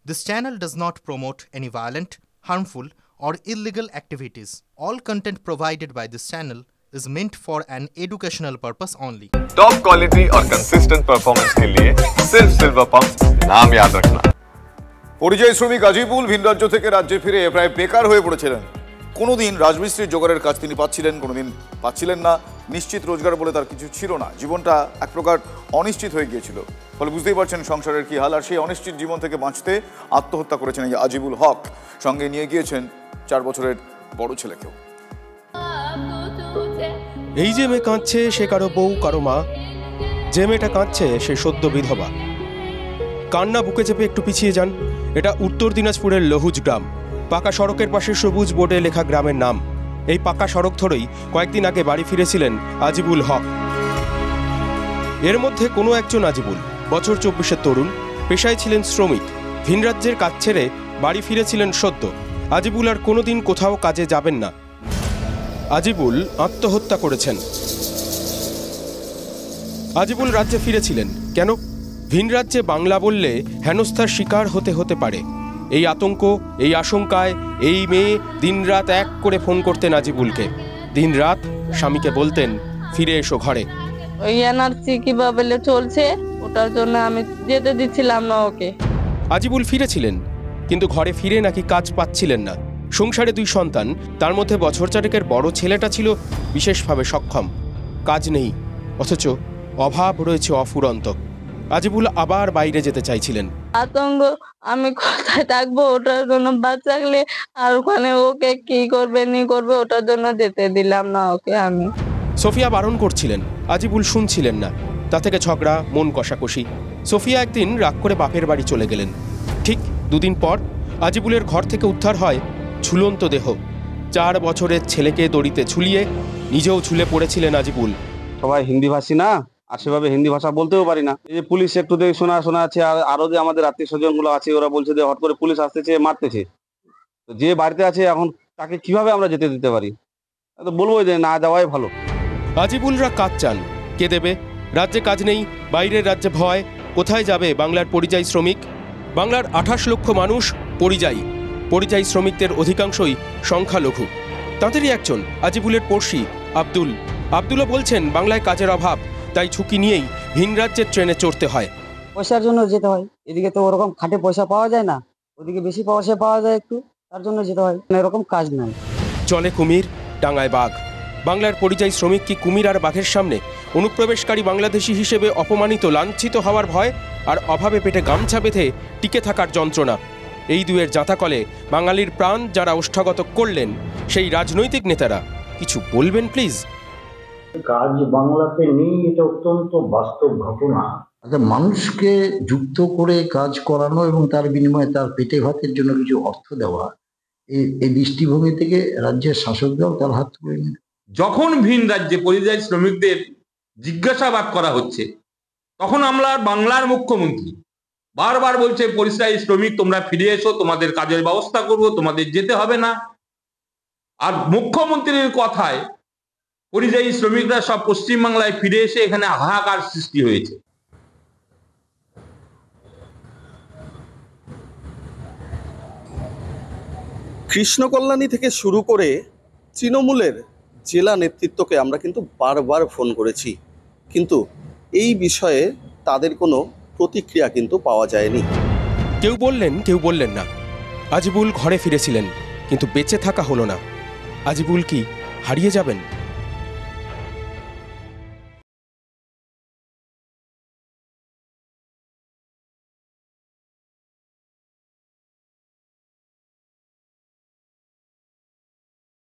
This channel does not promote any violent, harmful, or illegal activities. All content provided by this channel is meant for an educational purpose only. Top quality और consistent performance के लिए सिर्फ silver pump नाम याद रखना। পরিযায়ী শ্রমিক আজিবুল ভিন রাজ্য থেকে রাজ্যে ফিরে প্রায় বেকার হয়ে পড়েছিলেন। কোনোদিন রাজমিস্ত্রির জোগাড়ের কাজ তিনি পাচ্ছিলেন, কোনোদিন পাচ্ছিলেন না। নিশ্চিত রোজগার বলে তার কিছু ছিল না। জীবনটা এক প্রকার অনিশ্চিত হয়ে গিয়েছিল। ফলে বুঝতেই পারছেন সংসারের কি হাল। আর সেই অনিশ্চিত জীবন থেকে বাঁচতে আত্মহত্যা করেছেন এই আজিবুল হক। সঙ্গে নিয়ে গিয়েছেন 4 বছরের বড় ছেলেকেও। এই যে মেয়ে কাঁদছে সে কারো বউ কারো মা, যে মেয়েটা কাঁদছে সে সদ্য বিধবা। কান্না বুকে চেপে একটু পিছিয়ে যান। এটা উত্তর দিনাজপুরের লহুজ গ্রাম। পাকা সড়কের পাশে সবুজ বোর্ডে লেখা গ্রামের নাম। এই পাকা সড়ক ধরেই কয়েকদিন আগে বাড়ি ফিরেছিলেন আজিবুল হক। এর মধ্যে কোনো একজন আজিবুল, বছর 24-এর তরুণ, পেশায় ছিলেন শ্রমিক। ভিন রাজ্যের কাজ ছেড়ে বাড়ি ফিরেছিলেন সদ্য। আজিবুল আর কোনোদিন কোথাও কাজে যাবেন না। আজিবুল আত্মহত্যা করেছেন। আজিবুল রাজ্যে ফিরেছিলেন কেন? ভিন রাজ্যে বাংলা বললে হেনস্থার শিকার হতে পারে। এই আতঙ্ক, এই আশঙ্কায় এই মেয়ে দিনরাত এক করে ফোন করতেন আজিবুলকে। দিনরাত স্বামীকে বলতেন, ফিরে এসো ঘরে। ওই এনআরসি কিভাবে চলছে ওটার জন্য আমি যেতে দিচ্ছিলাম না ওকে। আজিবুল ফিরেছিলেন, কিন্তু ঘরে ফিরে নাকি কাজ পাচ্ছিলেন না। সংসারে 2 সন্তান, তার মধ্যে বছর 4-এর বড় ছেলেটা ছিল বিশেষভাবে সক্ষম। কাজ নেই, অথচ অভাব রয়েছে অফুরন্ত। আজিবুল আবার বাইরে যেতে চাইছিলেন। আতঙ্ক, আমি কোথায় থাকবো ওটার জন্য, বাচ্চাগুলো আর ওখানে ওকে কি করবে নি করবে ওটার জন্য যেতে দিলাম না ওকে আমি। সোফিয়া বারণ করছিলেন, আজিবুল শুনছিলেন না। তা থেকে ঝগড়া, মন কষাকষি। সোফিয়া একদিন রাগ করে বাপের বাড়ি চলে গেলেন। ঠিক 2 দিন পর আজিবুলের ঘর থেকে উদ্ধার হয় ঝুলন্ত দেহ। 4 বছরের ছেলেকে দড়িতে ঝুলিয়ে নিজেও ঝুলে পড়েছিলেন আজিবুল। সবাই হিন্দি ভাষী না, আর সেভাবে হিন্দি ভাষা বলতেও পারি না। এই যে পুলিশ একটু দেখে শোনা আছে, আর আরো যে আমাদের আত্মীয় স্বজন গুলো আছে ওরা বলছে যে হট করে পুলিশ আসতেছে, মারতেছে। তো যে বাড়িতে আছে এখন তাকে কিভাবে আমরা যেতে দিতে পারি? তো বলবো যে না যাওয়াই ভালো। আজিবুলরা কাজ চান, কে দেবে? রাজ্যে কাজ নেই, বাইরের রাজ্যে ভয়। কোথায় যাবে বাংলার পরিযায়ী শ্রমিক? বাংলার 28 লক্ষ মানুষ পরিযায়ী শ্রমিকদের অধিকাংশই সংখ্যালঘু। তাঁদেরই একজন আজিবুলের পড়শি আব্দুলও বলছেন বাংলায় কাজের অভাব, তাই ঝুঁকি নিয়েই ভিন রাজ্যের ট্রেনে চড়তে হয়। পয়সার জন্য যেতে হয়। এদিকে তো ওরকম খাটে পয়সা পাওয়া যায় না, ওদিকে বেশি পয়সা পাওয়া যায় একটু, তার জন্য যেতে হয়। এরকম কাজ নাই। চলে কুমির, ডাঙায় বাঘ। বাংলার পরিযায়ী শ্রমিক কি কুমির আর বাঘের সামনে? অনুপ্রবেশকারী বাংলাদেশি হিসেবে অপমানিত, লাঞ্ছিত হওয়ার ভয়, আর অভাবে পেটে গামছা বেঁধে টিকে থাকার যন্ত্রণা। এই দুয়ের জাঁতাকলে বাঙালির প্রাণ যারা ওষ্ঠাগত করলেন, সেই রাজনৈতিক নেতারা কিছু বলবেন প্লিজ? কাজ বাংলাতে নেই, এটা অত্যন্ত বাস্তব ঘটনা। মানুষকে যুক্ত করে কাজ করানো এবং তার বিনিময়ে তার পেটে ভাতের জন্য কিছু অর্থ দেওয়া, এই দৃষ্টিভঙ্গি থেকে রাজ্যের শাসক দল তার হাত তুলে নিল। যখন ভিন রাজ্যে পরিযায়ী শ্রমিকদের জিজ্ঞাসাবাদ করা হচ্ছে, তখন আমরা বাংলার মুখ্যমন্ত্রী বারবার বলছে পরিযায়ী শ্রমিক তোমরা ফিরে এসো, তোমাদের কাজের ব্যবস্থা করব, তোমাদের যেতে হবে না। আর মুখ্যমন্ত্রীর কথায় পরিযায়ী শ্রমিকরা সব পশ্চিমবাংলায় ফিরে এসে এখানে হাহাকার সৃষ্টি হয়েছে। কৃষ্ণকল্যাণী থেকে শুরু করে তৃণমূলের জেলা নেতৃত্বকে আমরা কিন্তু বারবার ফোন করেছি, কিন্তু এই বিষয়ে তাদের কোনো প্রতিক্রিয়া কিন্তু পাওয়া যায়নি। কেউ বললেন, কেউ বললেন না। আজিবুল ঘরে ফিরেছিলেন, কিন্তু বেঁচে থাকা হলো না। আজিবুল কি হারিয়ে যাবেন?